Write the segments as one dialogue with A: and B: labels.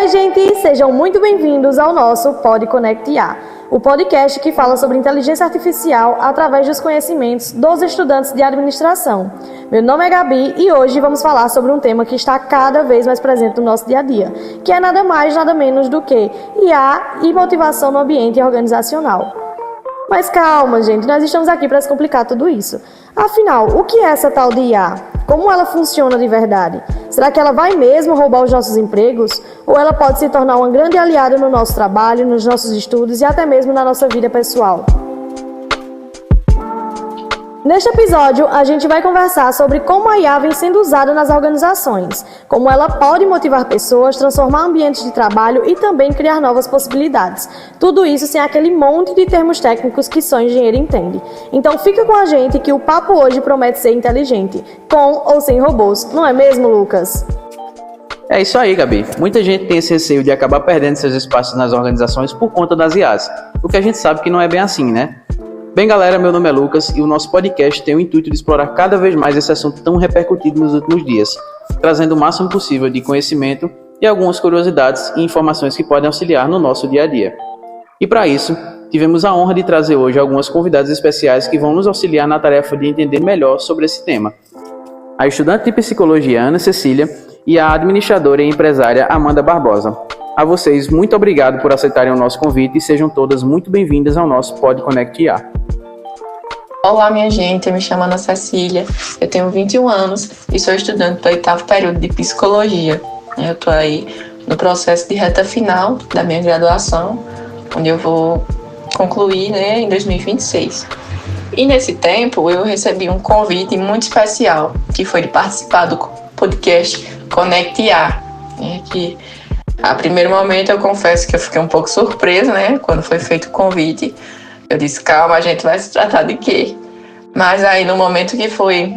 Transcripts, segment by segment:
A: Oi, gente! Sejam muito bem-vindos ao nosso Pod Connect IA, o podcast que fala sobre inteligência artificial através dos conhecimentos dos estudantes de administração. Meu nome é Gabi e hoje vamos falar sobre um tema que está cada vez mais presente no nosso dia a dia, que é nada mais, nada menos do que IA e motivação no ambiente organizacional. Mas calma, gente, nós estamos aqui para descomplicar tudo isso. Afinal, o que é essa tal de IA? Como ela funciona de verdade? Será que ela vai mesmo roubar os nossos empregos? Ou ela pode se tornar uma grande aliada no nosso trabalho, nos nossos estudos e até mesmo na nossa vida pessoal? Neste episódio, a gente vai conversar sobre como a IA vem sendo usada nas organizações, como ela pode motivar pessoas, transformar ambientes de trabalho e também criar novas possibilidades. Tudo isso sem aquele monte de termos técnicos que só engenheiro entende. Então fica com a gente que o papo hoje promete ser inteligente, com ou sem robôs, não é mesmo, Lucas?
B: É isso aí, Gabi. Muita gente tem esse receio de acabar perdendo seus espaços nas organizações por conta das IAs, o que a gente sabe que não é bem assim, né? Bem, galera, meu nome é Lucas e o nosso podcast tem o intuito de explorar cada vez mais esse assunto tão repercutido nos últimos dias, trazendo o máximo possível de conhecimento e algumas curiosidades e informações que podem auxiliar no nosso dia a dia. E para isso, tivemos a honra de trazer hoje algumas convidadas especiais que vão nos auxiliar na tarefa de entender melhor sobre esse tema. A estudante de psicologia Ana Cecília e a administradora e empresária Amanda Barbosa. A vocês, muito obrigado por aceitarem o nosso convite e sejam todas muito bem-vindas ao nosso Pod Connect IA.
C: Olá, minha gente, eu me chamo Ana Cecília, eu tenho 21 anos e sou estudante do 8º período de Psicologia. Eu estou aí no processo de reta final da minha graduação, onde eu vou concluir em 2026. E nesse tempo eu recebi um convite muito especial, que foi de participar do podcast Connect IA, que a primeiro momento eu confesso que eu fiquei um pouco surpresa, quando foi feito o convite. Eu disse, calma, a gente vai se tratar de quê? Mas aí no momento que foi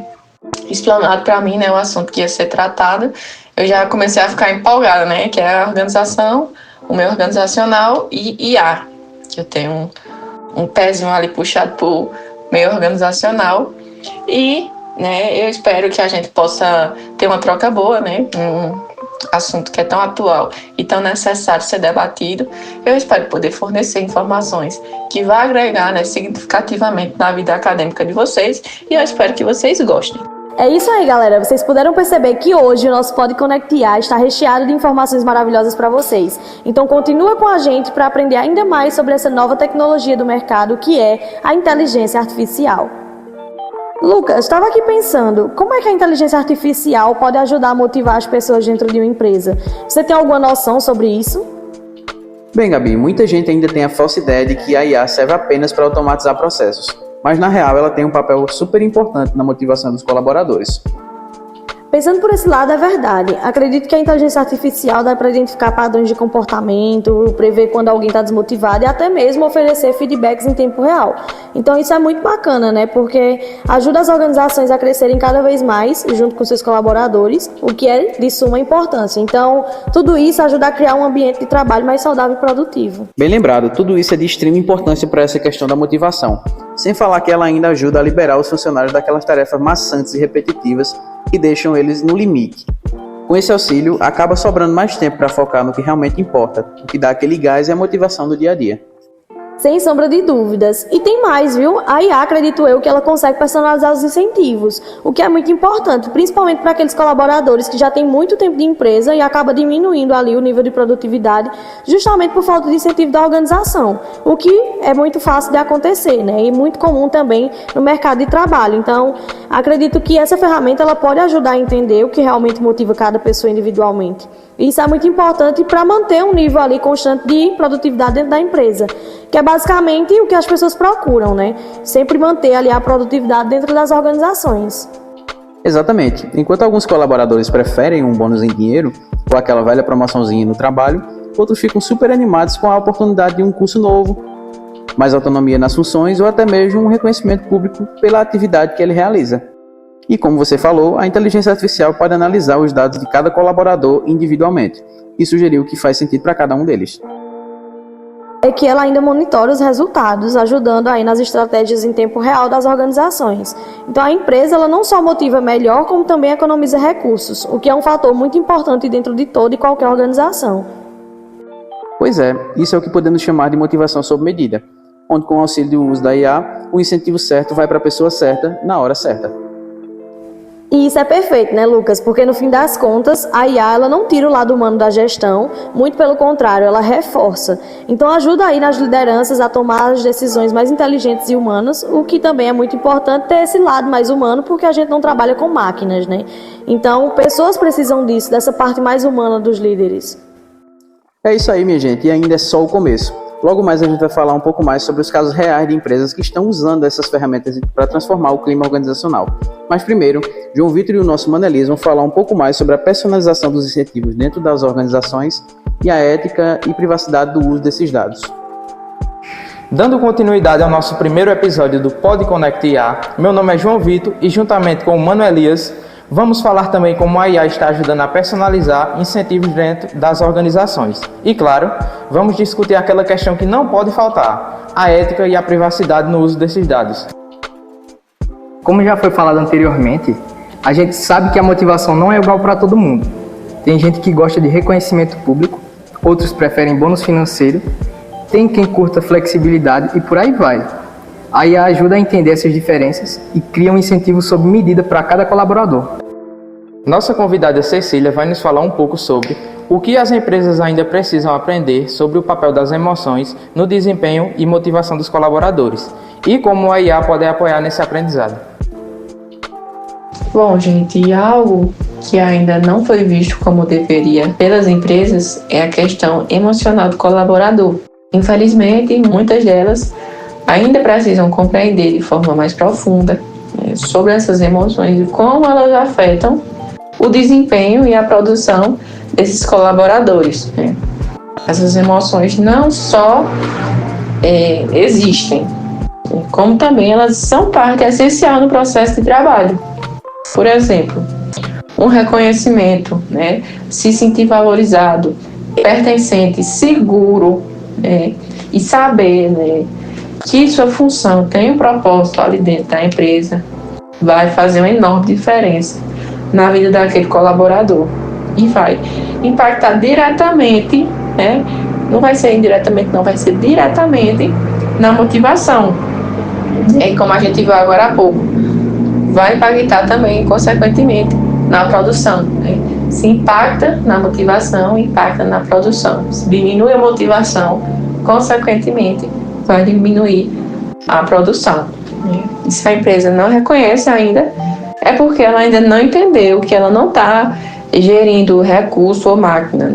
C: explanado para mim, o assunto que ia ser tratado, eu já comecei a ficar empolgada, que é a organização, o meio organizacional e IA, que eu tenho um pezinho ali puxado pro meio organizacional. E eu espero que a gente possa ter uma troca boa, um assunto que é tão atual e tão necessário ser debatido. Eu espero poder fornecer informações que vão agregar significativamente na vida acadêmica de vocês e eu espero que vocês gostem.
A: É isso aí, galera. Vocês puderam perceber que hoje o nosso Pod Connect IA está recheado de informações maravilhosas para vocês. Então continua com a gente para aprender ainda mais sobre essa nova tecnologia do mercado que é a inteligência artificial. Lucas, estava aqui pensando, como é que a inteligência artificial pode ajudar a motivar as pessoas dentro de uma empresa? Você tem alguma noção sobre isso?
B: Bem, Gabi, muita gente ainda tem a falsa ideia de que a IA serve apenas para automatizar processos, mas na real ela tem um papel super importante na motivação dos colaboradores.
A: Pensando por esse lado, é verdade. Acredito que a inteligência artificial dá para identificar padrões de comportamento, prever quando alguém está desmotivado e até mesmo oferecer feedbacks em tempo real. Então isso é muito bacana, porque ajuda as organizações a crescerem cada vez mais junto com seus colaboradores, o que é de suma importância. Então tudo isso ajuda a criar um ambiente de trabalho mais saudável e produtivo.
B: Bem lembrado, tudo isso é de extrema importância para essa questão da motivação. Sem falar que ela ainda ajuda a liberar os funcionários daquelas tarefas maçantes e repetitivas que deixam eles no limite. Com esse auxílio, acaba sobrando mais tempo para focar no que realmente importa, o que dá aquele gás e a motivação do dia a dia.
A: Sem sombra de dúvidas. E tem mais, viu? A IA, acredito eu, que ela consegue personalizar os incentivos, o que é muito importante, principalmente para aqueles colaboradores que já têm muito tempo de empresa e acaba diminuindo ali o nível de produtividade, justamente por falta de incentivo da organização, o que é muito fácil de acontecer, e muito comum também no mercado de trabalho. Então, acredito que essa ferramenta ela pode ajudar a entender o que realmente motiva cada pessoa individualmente. Isso é muito importante para manter um nível ali constante de produtividade dentro da empresa, que é basicamente o que as pessoas procuram, Sempre manter ali a produtividade dentro das organizações.
B: Exatamente. Enquanto alguns colaboradores preferem um bônus em dinheiro ou aquela velha promoçãozinha no trabalho, outros ficam super animados com a oportunidade de um curso novo, mais autonomia nas funções ou até mesmo um reconhecimento público pela atividade que ele realiza. E como você falou, a inteligência artificial pode analisar os dados de cada colaborador individualmente e sugerir o que faz sentido para cada um deles.
A: É que ela ainda monitora os resultados, ajudando aí nas estratégias em tempo real das organizações. Então a empresa ela não só motiva melhor, como também economiza recursos, o que é um fator muito importante dentro de toda e qualquer organização.
B: Pois é, isso é o que podemos chamar de motivação sob medida, onde com o auxílio do uso da IA, o incentivo certo vai para a pessoa certa, na hora certa.
A: E isso é perfeito, né, Lucas? Porque no fim das contas, a IA ela não tira o lado humano da gestão, muito pelo contrário, ela reforça. Então ajuda aí nas lideranças a tomar as decisões mais inteligentes e humanas, o que também é muito importante ter esse lado mais humano, porque a gente não trabalha com máquinas, né? Então, pessoas precisam disso, dessa parte mais humana dos líderes.
B: É isso aí, minha gente, e ainda é só o começo. Logo mais a gente vai falar um pouco mais sobre os casos reais de empresas que estão usando essas ferramentas para transformar o clima organizacional. Mas primeiro, João Vitor e o nosso Manelis vão falar um pouco mais sobre a personalização dos incentivos dentro das organizações e a ética e privacidade do uso desses dados.
D: Dando continuidade ao nosso primeiro episódio do Pod Connect IA, meu nome é João Vitor e juntamente com o Mano Elias, vamos falar também como a IA está ajudando a personalizar incentivos dentro das organizações. E claro, vamos discutir aquela questão que não pode faltar, a ética e a privacidade no uso desses dados.
E: Como já foi falado anteriormente, a gente sabe que a motivação não é igual para todo mundo. Tem gente que gosta de reconhecimento público, outros preferem bônus financeiro, tem quem curta flexibilidade e por aí vai. A IA ajuda a entender essas diferenças e cria um incentivo sob medida para cada colaborador.
D: Nossa convidada Cecília vai nos falar um pouco sobre o que as empresas ainda precisam aprender sobre o papel das emoções no desempenho e motivação dos colaboradores e como a IA pode apoiar nesse aprendizado.
C: Bom, gente, algo que ainda não foi visto como deveria pelas empresas é a questão emocional do colaborador. Infelizmente, muitas delas ainda precisam compreender de forma mais profunda sobre essas emoções e como elas afetam o desempenho e a produção desses colaboradores. Essas emoções não só existem, como também elas são parte essencial no processo de trabalho. Por exemplo, um reconhecimento, se sentir valorizado, pertencente, seguro, e saber que sua função tem um propósito ali dentro da empresa vai fazer uma enorme diferença na vida daquele colaborador e vai impactar diretamente, não vai ser indiretamente, não, vai ser diretamente na motivação. E como a gente viu agora há pouco, vai impactar também, consequentemente, na produção. Se impacta na motivação, impacta na produção. Se diminui a motivação, consequentemente, vai diminuir a produção. E se a empresa não reconhece ainda, é porque ela ainda não entendeu que ela não está gerindo recurso ou máquina,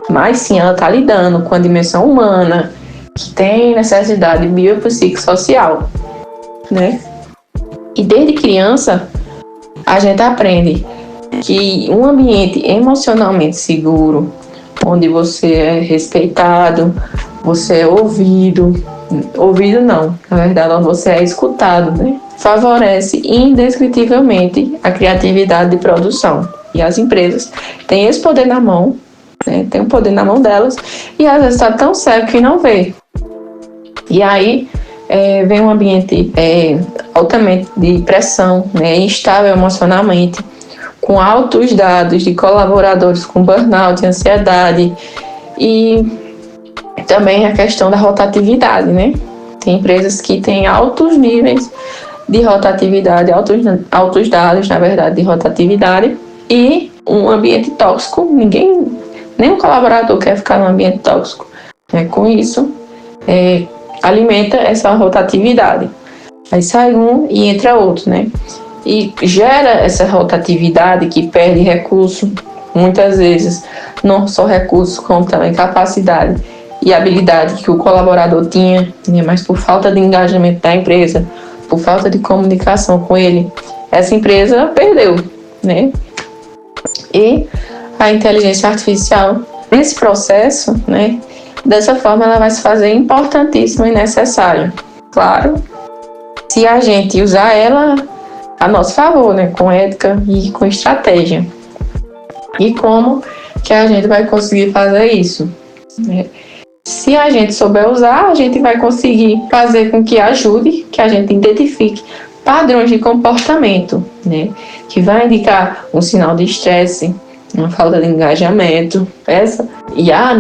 C: mas sim ela está lidando com a dimensão humana, que tem necessidade biopsicossocial. E desde criança, a gente aprende que um ambiente emocionalmente seguro, onde você é respeitado, você é ouvido não, na verdade, onde você é escutado, favorece indescritivelmente a criatividade de produção. E as empresas têm esse poder na mão, tem o poder na mão delas, e às vezes está tão cego que não vê. E aí vem um ambiente altamente de pressão, instável emocionalmente, com altos dados de colaboradores com burnout, ansiedade e também a questão da rotatividade, Tem empresas que têm altos níveis de rotatividade, altos dados, na verdade, de rotatividade e um ambiente tóxico. Nenhum colaborador quer ficar num ambiente tóxico. Com isso, alimenta essa rotatividade. Aí sai um e entra outro, E gera essa rotatividade que perde recurso, muitas vezes, não só recursos, como também capacidade e habilidade que o colaborador tinha, mas por falta de engajamento da empresa, por falta de comunicação com ele, essa empresa perdeu, E a inteligência artificial, nesse processo, dessa forma ela vai se fazer importantíssima e necessária. Claro, se a gente usar ela a nosso favor, com ética e com estratégia. E como que a gente vai conseguir fazer isso? Se a gente souber usar, a gente vai conseguir fazer com que ajude, que a gente identifique padrões de comportamento, que vai indicar um sinal de estresse, uma falta de engajamento. Essa IA,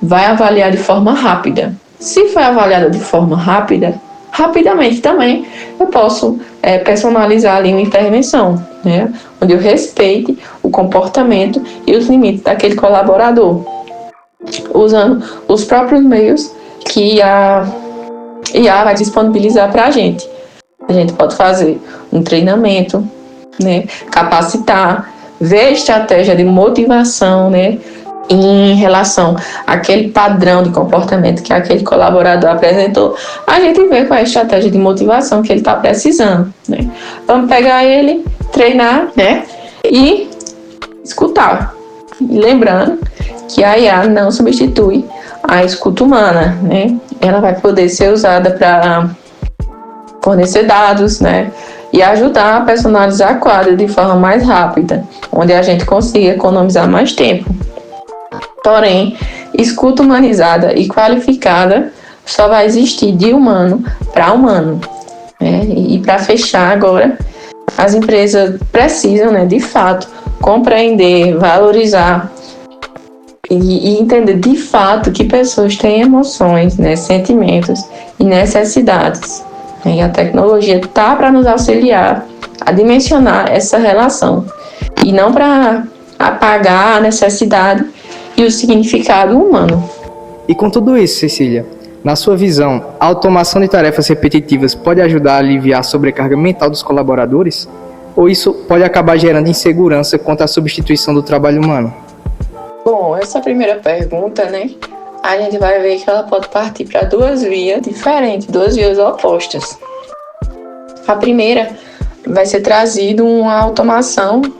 C: vai avaliar de forma rápida. Se for avaliada de forma rápida, rapidamente também eu posso personalizar ali uma intervenção, né? Onde eu respeite o comportamento e os limites daquele colaborador, usando os próprios meios que a IA vai disponibilizar para a gente. A gente pode fazer um treinamento, né? Capacitar, ver a estratégia de motivação, né? Em relação àquele padrão de comportamento que aquele colaborador apresentou, a gente vê qual é a estratégia de motivação que ele está precisando, né? Vamos pegar ele, treinar, né? E escutar. Lembrando que a IA não substitui a escuta humana, né? Ela vai poder ser usada para fornecer dados, né? E ajudar a personalizar a quadra de forma mais rápida, onde a gente consiga economizar mais tempo. Porém, escuta humanizada e qualificada só vai existir de humano para humano, né? E para fechar agora, as empresas precisam, né, de fato, compreender, valorizar e entender de fato que pessoas têm emoções, né, sentimentos e necessidades. E a tecnologia está para nos auxiliar a dimensionar essa relação e não para apagar a necessidade e o significado humano.
E: E com tudo isso, Cecília, na sua visão, a automação de tarefas repetitivas pode ajudar a aliviar a sobrecarga mental dos colaboradores? Ou isso pode acabar gerando insegurança quanto à substituição do trabalho humano?
C: Bom, essa primeira pergunta, né, a gente vai ver que ela pode partir para duas vias diferentes, duas vias opostas. A primeira vai ser trazido uma automação de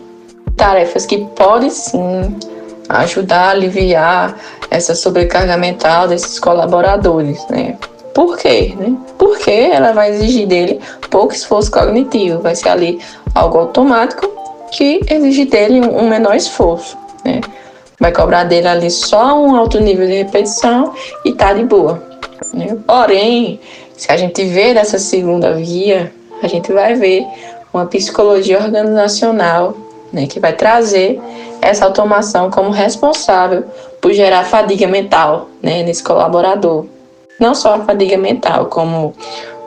C: tarefas que pode sim ajudar a aliviar essa sobrecarga mental desses colaboradores, né? Por quê? Né? Porque ela vai exigir dele pouco esforço cognitivo, vai ser ali algo automático que exige dele um menor esforço, né? Vai cobrar dele ali só um alto nível de repetição e tá de boa, né? Porém, se a gente vê dessa segunda via, a gente vai ver uma psicologia organizacional, né, que vai trazer essa automação como responsável por gerar fadiga mental, né, nesse colaborador. Não só a fadiga mental, como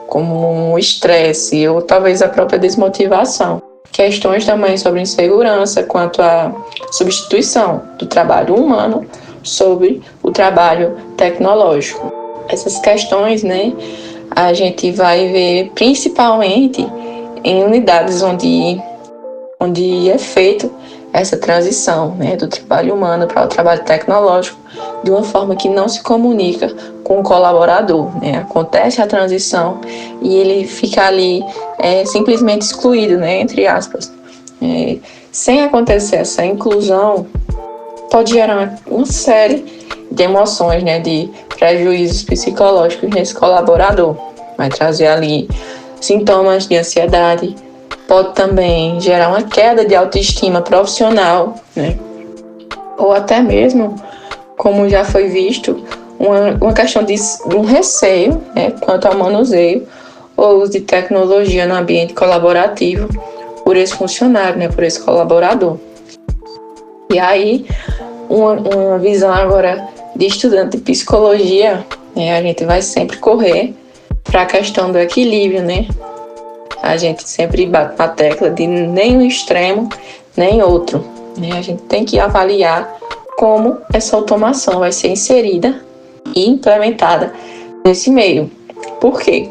C: um estresse ou talvez a própria desmotivação. Questões também sobre insegurança quanto à substituição do trabalho humano sobre o trabalho tecnológico. Essas questões, né, a gente vai ver principalmente em unidades onde é feito essa transição, né, do trabalho humano para o trabalho tecnológico de uma forma que não se comunica com o colaborador, né? Acontece a transição e ele fica ali simplesmente excluído, né, entre aspas. Sem acontecer essa inclusão, pode gerar uma série de emoções, né, de prejuízos psicológicos nesse colaborador. Vai trazer ali sintomas de ansiedade, pode também gerar uma queda de autoestima profissional, né? Ou até mesmo, como já foi visto, uma questão de um receio, né, quanto ao manuseio ou uso de tecnologia no ambiente colaborativo por esse funcionário, né, por esse colaborador. E aí, uma visão agora de estudante de psicologia, né, a gente vai sempre correr para a questão do equilíbrio, né? A gente sempre bate na tecla de nem um extremo, nem outro, né? A gente tem que avaliar como essa automação vai ser inserida e implementada nesse meio. Por quê?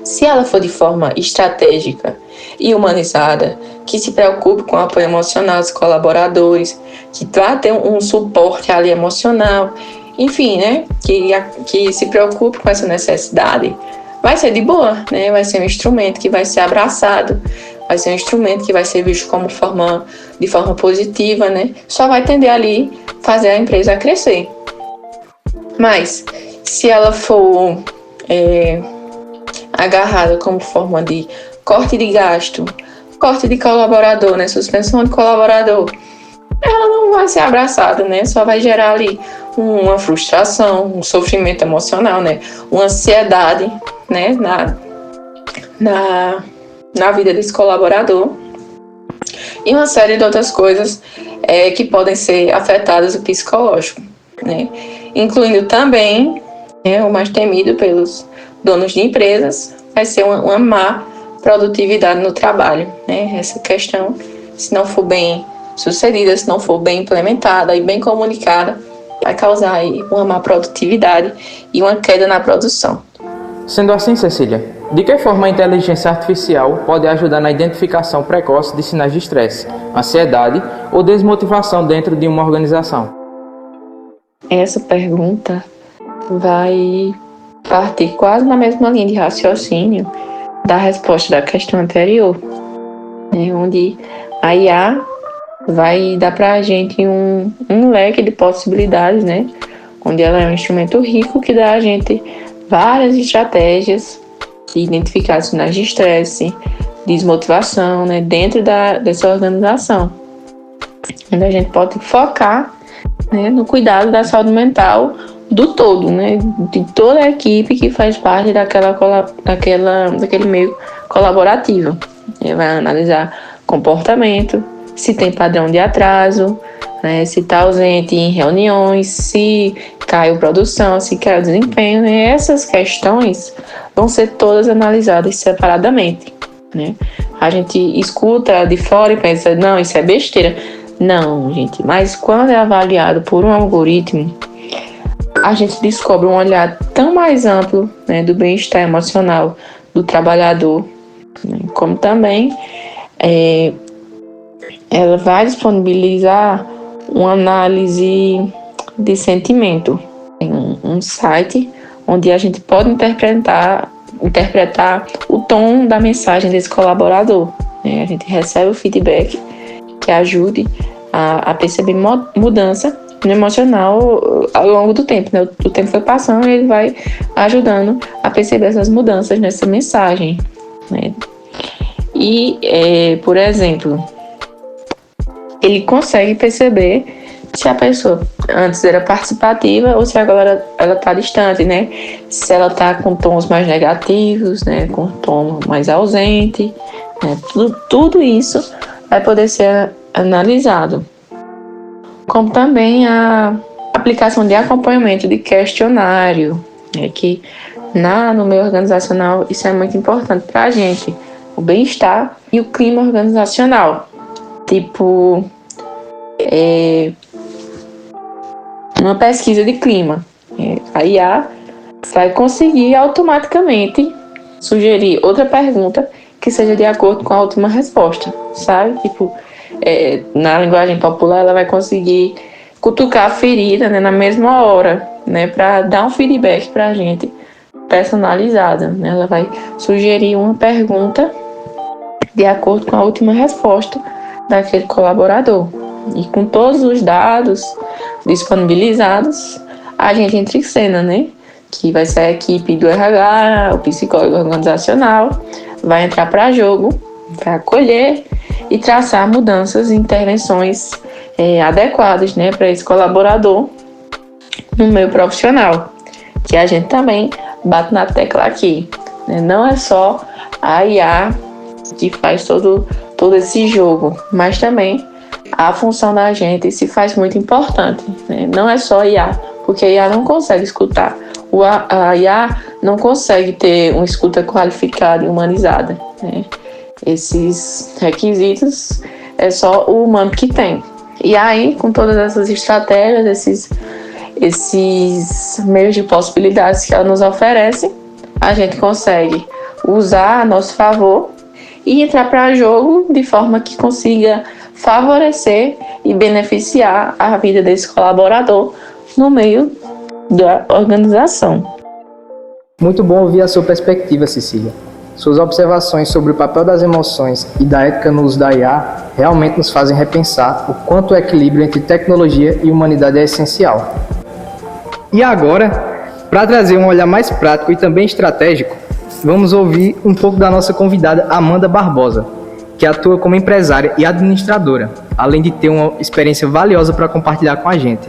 C: Se ela for de forma estratégica e humanizada, que se preocupe com o apoio emocional dos colaboradores, que vá ter um suporte ali emocional, enfim, né? Que se preocupe com essa necessidade, vai ser de boa, né? Vai ser um instrumento que vai ser abraçado, vai ser um instrumento que vai ser visto de forma positiva, né? Só vai tender ali fazer a empresa crescer. Mas, se ela for agarrada como forma de corte de gasto, corte de colaborador, né? Suspensão de colaborador, ela não vai ser abraçada, né? Só vai gerar ali uma frustração, um sofrimento emocional, né? Uma ansiedade, né? Na vida desse colaborador. E uma série de outras coisas que podem ser afetadas o psicológico. né? Incluindo também, né, o mais temido pelos donos de empresas, vai ser uma má produtividade no trabalho, né? Essa questão, se não for bem sucedida, se não for bem implementada e bem comunicada, vai causar aí uma má produtividade e uma queda na produção.
D: Sendo assim, Cecília, de que forma a inteligência artificial pode ajudar na identificação precoce de sinais de estresse, ansiedade ou desmotivação dentro de uma organização?
C: Essa pergunta vai partir quase na mesma linha de raciocínio da resposta da questão anterior, né, onde a IA vai dar para a gente um leque de possibilidades, né, onde ela é um instrumento rico que dá a gente várias estratégias de identificar sinais de estresse, desmotivação, né, dentro dessa organização, onde a gente pode focar, né, no cuidado da saúde mental do todo, né, de toda a equipe que faz parte daquele meio colaborativo. Ele vai analisar comportamento, se tem padrão de atraso, né, se está ausente em reuniões, se caiu produção, se caiu desempenho, né, essas questões vão ser todas analisadas separadamente, né. A gente escuta de fora e pensa, não, isso é besteira. Não, gente, mas quando é avaliado por um algoritmo, a gente descobre um olhar tão mais amplo, né, do bem-estar emocional do trabalhador, né, como também ela vai disponibilizar uma análise de sentimento. Tem um site onde a gente pode interpretar o tom da mensagem desse colaborador, né? A gente recebe o feedback que ajude a perceber mudança no emocional ao longo do tempo, né? O tempo foi passando e ele vai ajudando a perceber essas mudanças nessa mensagem, né? E, por exemplo, ele consegue perceber se a pessoa antes era participativa ou se agora ela está distante, né? Se ela está com tons mais negativos, né? Com tom mais ausente, né? Tudo isso vai poder ser analisado. Como também a aplicação de acompanhamento de questionário, né? Que no meio organizacional isso é muito importante para a gente. O bem-estar e o clima organizacional. Tipo, uma pesquisa de clima. A IA vai conseguir automaticamente sugerir outra pergunta que seja de acordo com a última resposta, sabe? Tipo, na linguagem popular, ela vai conseguir cutucar a ferida, né, na mesma hora, né, para dar um feedback para a gente personalizado, né? Ela vai sugerir uma pergunta de acordo com a última resposta daquele colaborador. E com todos os dados disponibilizados, a gente entra em cena, né? Que vai ser a equipe do RH, o psicólogo organizacional, vai entrar para jogo, para acolher e traçar mudanças e intervenções adequadas, né, para esse colaborador no meio profissional. Que a gente também bate na tecla aqui, né? Não é só a IA que faz todo esse jogo, mas também a função da gente se faz muito importante, né? Não é só IA, porque a IA não consegue escutar. A IA não consegue ter uma escuta qualificada e humanizada, né? Esses requisitos é só o humano que tem. E aí, com todas essas estratégias, esses meios de possibilidades que ela nos oferece, a gente consegue usar a nosso favor e entrar para jogo de forma que consiga favorecer e beneficiar a vida desse colaborador no meio da organização.
E: Muito bom ouvir a sua perspectiva, Cecília. Suas observações sobre o papel das emoções e da ética no uso da IA realmente nos fazem repensar o quanto o equilíbrio entre tecnologia e humanidade é essencial. E agora, para trazer um olhar mais prático e também estratégico, vamos ouvir um pouco da nossa convidada Amanda Barbosa, que atua como empresária e administradora, além de ter uma experiência valiosa para compartilhar com a gente.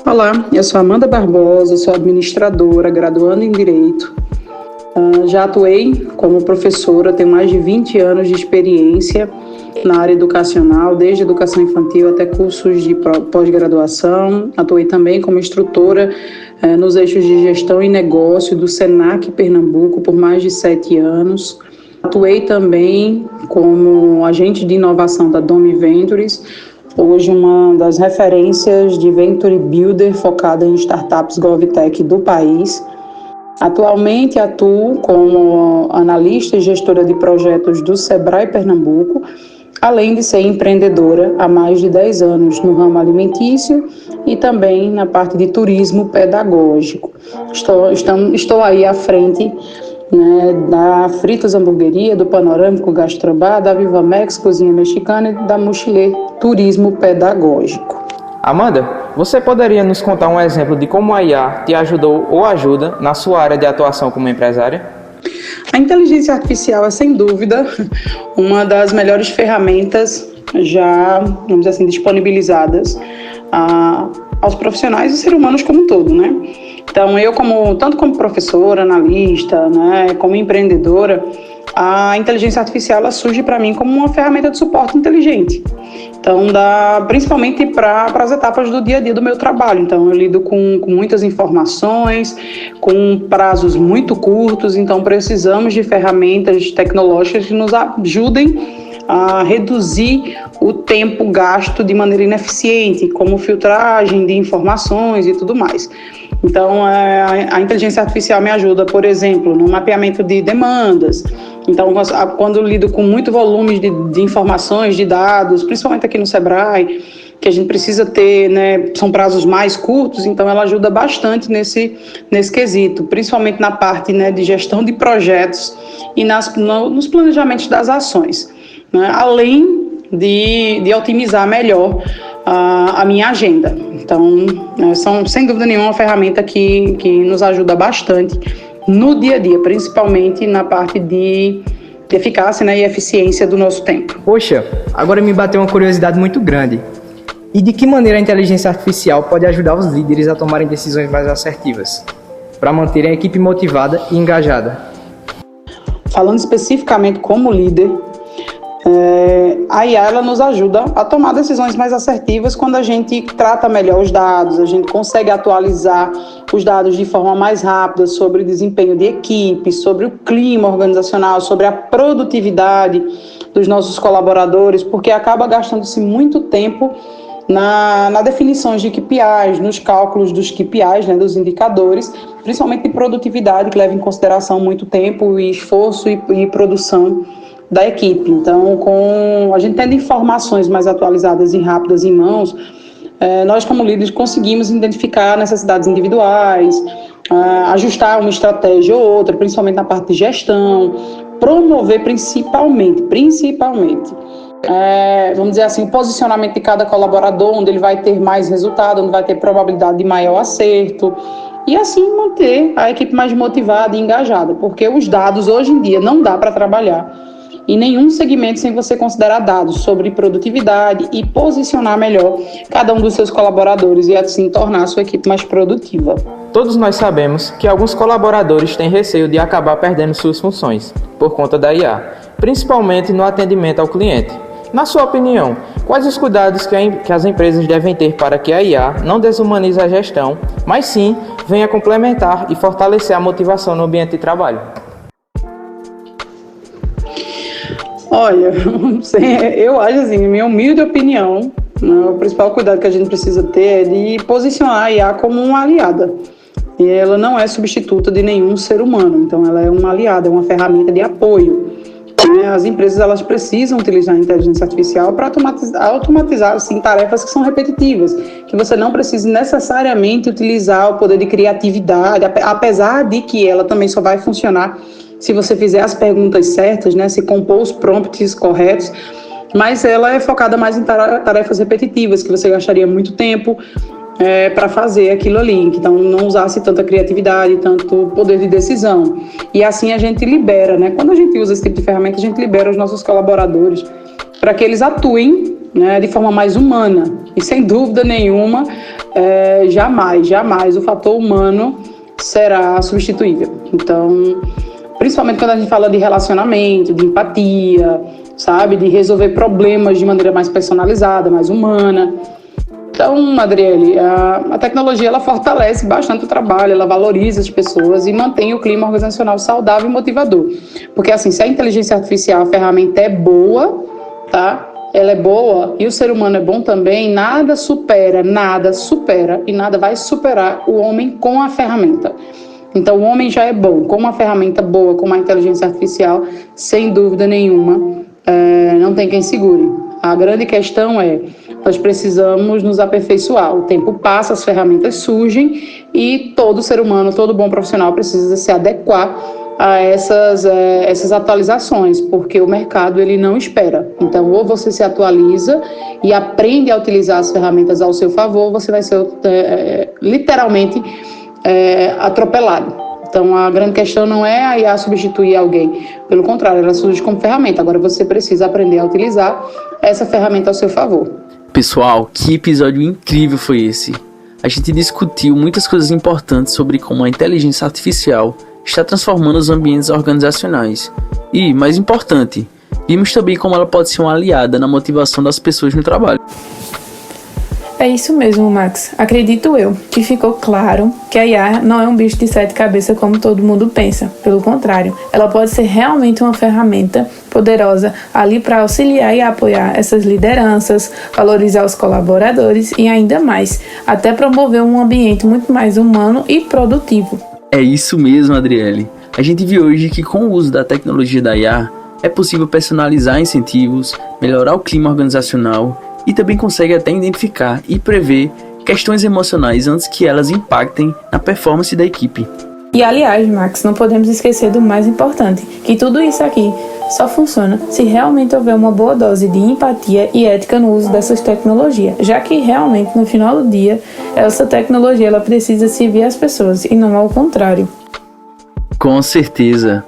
F: Olá, eu sou Amanda Barbosa, sou administradora, graduando em Direito. Já atuei como professora, tenho mais de 20 anos de experiência na área educacional, desde educação infantil até cursos de pós-graduação. Atuei também como instrutora nos eixos de gestão e negócio do Senac Pernambuco por mais de 7 anos. Atuei também como agente de inovação da Domi Ventures, hoje uma das referências de Venture Builder focada em startups GovTech do país. Atualmente atuo como analista e gestora de projetos do Sebrae Pernambuco, além de ser empreendedora há mais de 10 anos no ramo alimentício e também na parte de turismo pedagógico. Estou aí à frente, né, da Fritas Hamburgueria, do Panorâmico Gastrobar, da Vivamex Cozinha Mexicana e da Mochilê Turismo Pedagógico.
D: Amanda, você poderia nos contar um exemplo de como a IA te ajudou ou ajuda na sua área de atuação como empresária?
F: A inteligência artificial é, sem dúvida, uma das melhores ferramentas já, vamos dizer assim, disponibilizadas aos profissionais e seres humanos como um todo, né? Então, eu, tanto como professora, analista, né, como empreendedora, a inteligência artificial ela surge para mim como uma ferramenta de suporte inteligente. Então, principalmente para as etapas do dia a dia do meu trabalho. Então, eu lido com muitas informações, com prazos muito curtos, então precisamos de ferramentas tecnológicas que nos ajudem a reduzir o tempo gasto de maneira ineficiente, como filtragem de informações e tudo mais. Então, a inteligência artificial me ajuda, por exemplo, no mapeamento de demandas. Então, quando eu lido com muito volume de informações, de dados, principalmente aqui no Sebrae, que a gente precisa ter, né, são prazos mais curtos, então ela ajuda bastante nesse quesito, principalmente na parte, né, de gestão de projetos e nos planejamentos das ações, né, além de otimizar melhor a minha agenda. Então, são, sem dúvida nenhuma, uma ferramenta que nos ajuda bastante no dia a dia, principalmente na parte de eficácia, né, e eficiência do nosso tempo.
E: Poxa, agora me bateu uma curiosidade muito grande. E de que maneira a inteligência artificial pode ajudar os líderes a tomarem decisões mais assertivas, para manterem a equipe motivada e engajada?
F: Falando especificamente como líder, a IA ela nos ajuda a tomar decisões mais assertivas quando a gente trata melhor os dados, a gente consegue atualizar os dados de forma mais rápida sobre o desempenho de equipe, sobre o clima organizacional, sobre a produtividade dos nossos colaboradores, porque acaba gastando-se muito tempo na definição de KPIs, nos cálculos dos KPIs, né, dos indicadores, principalmente de produtividade, que leva em consideração muito tempo e esforço e produção da equipe. Então, com a gente tendo informações mais atualizadas e rápidas em mãos, nós como líderes conseguimos identificar necessidades individuais, ajustar uma estratégia ou outra, principalmente na parte de gestão, promover principalmente, vamos dizer assim, o posicionamento de cada colaborador, onde ele vai ter mais resultado, onde vai ter probabilidade de maior acerto, e assim manter a equipe mais motivada e engajada, porque os dados hoje em dia não dá para trabalhar em nenhum segmento sem você considerar dados sobre produtividade e posicionar melhor cada um dos seus colaboradores e assim tornar a sua equipe mais produtiva.
D: Todos nós sabemos que alguns colaboradores têm receio de acabar perdendo suas funções por conta da IA, principalmente no atendimento ao cliente. Na sua opinião, quais os cuidados que as empresas devem ter para que a IA não desumanize a gestão, mas sim venha complementar e fortalecer a motivação no ambiente de trabalho?
F: Olha, eu acho assim, minha humilde opinião, o principal cuidado que a gente precisa ter é de posicionar a IA como uma aliada. E ela não é substituta de nenhum ser humano, então ela é uma aliada, é uma ferramenta de apoio. As empresas elas precisam utilizar a inteligência artificial para automatizar assim, tarefas que são repetitivas, que você não precisa necessariamente utilizar o poder de criatividade, apesar de que ela também só vai funcionar se você fizer as perguntas certas, né, se compor os prompts corretos, mas ela é focada mais em tarefas repetitivas, que você gastaria muito tempo para fazer aquilo ali, então não usasse tanta criatividade, tanto poder de decisão. E assim a gente libera, né? Quando a gente usa esse tipo de ferramenta, a gente libera os nossos colaboradores para que eles atuem, né, de forma mais humana. E sem dúvida nenhuma, jamais o fator humano será substituível. Então, principalmente quando a gente fala de relacionamento, de empatia, sabe? De resolver problemas de maneira mais personalizada, mais humana. Então, Adriele, a tecnologia ela fortalece bastante o trabalho, ela valoriza as pessoas e mantém o clima organizacional saudável e motivador. Porque, assim, se a inteligência artificial, a ferramenta é boa, tá? Ela é boa e o ser humano é bom também, nada supera e nada vai superar o homem com a ferramenta. Então, o homem já é bom, com uma ferramenta boa, com uma inteligência artificial, sem dúvida nenhuma, não tem quem segure. A grande questão é, nós precisamos nos aperfeiçoar. O tempo passa, as ferramentas surgem e todo ser humano, todo bom profissional precisa se adequar a essas atualizações, porque o mercado ele não espera. Então, ou você se atualiza e aprende a utilizar as ferramentas ao seu favor, ou você vai ser literalmente atropelado. Então, a grande questão não é a IA substituir alguém. Pelo contrário, ela surge como ferramenta. Agora, você precisa aprender a utilizar essa ferramenta ao seu favor.
B: Pessoal, que episódio incrível foi esse! A gente discutiu muitas coisas importantes sobre como a inteligência artificial está transformando os ambientes organizacionais. E, mais importante, vimos também como ela pode ser uma aliada na motivação das pessoas no trabalho.
G: É isso mesmo, Max. Acredito eu que ficou claro que a IA não é um bicho de 7 cabeças como todo mundo pensa. Pelo contrário, ela pode ser realmente uma ferramenta poderosa ali para auxiliar e apoiar essas lideranças, valorizar os colaboradores e ainda mais, até promover um ambiente muito mais humano e produtivo.
B: É isso mesmo, Adriele. A gente viu hoje que com o uso da tecnologia da IA é possível personalizar incentivos, melhorar o clima organizacional e também consegue até identificar e prever questões emocionais antes que elas impactem na performance da equipe.
G: E aliás, Max, não podemos esquecer do mais importante, que tudo isso aqui só funciona se realmente houver uma boa dose de empatia e ética no uso dessas tecnologias, já que realmente no final do dia, essa tecnologia ela precisa servir as pessoas e não ao contrário.
B: Com certeza.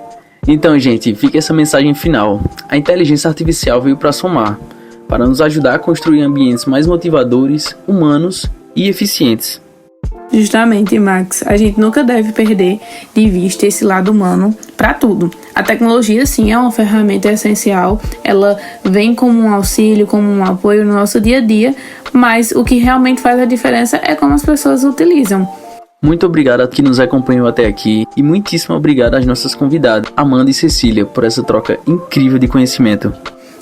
B: Então, gente, fica essa mensagem final. A inteligência artificial veio para somar, para nos ajudar a construir ambientes mais motivadores, humanos e eficientes.
G: Justamente, Max, a gente nunca deve perder de vista esse lado humano para tudo. A tecnologia, sim, é uma ferramenta essencial, ela vem como um auxílio, como um apoio no nosso dia a dia, mas o que realmente faz a diferença é como as pessoas utilizam.
B: Muito obrigado a quem nos acompanhou até aqui e muitíssimo obrigado às nossas convidadas, Amanda e Cecília, por essa troca incrível de conhecimento.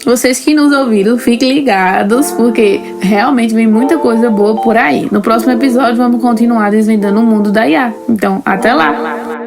G: Vocês que nos ouviram, fiquem ligados, porque realmente vem muita coisa boa por aí. No próximo episódio, vamos continuar desvendando o mundo da IA. Então, até lá!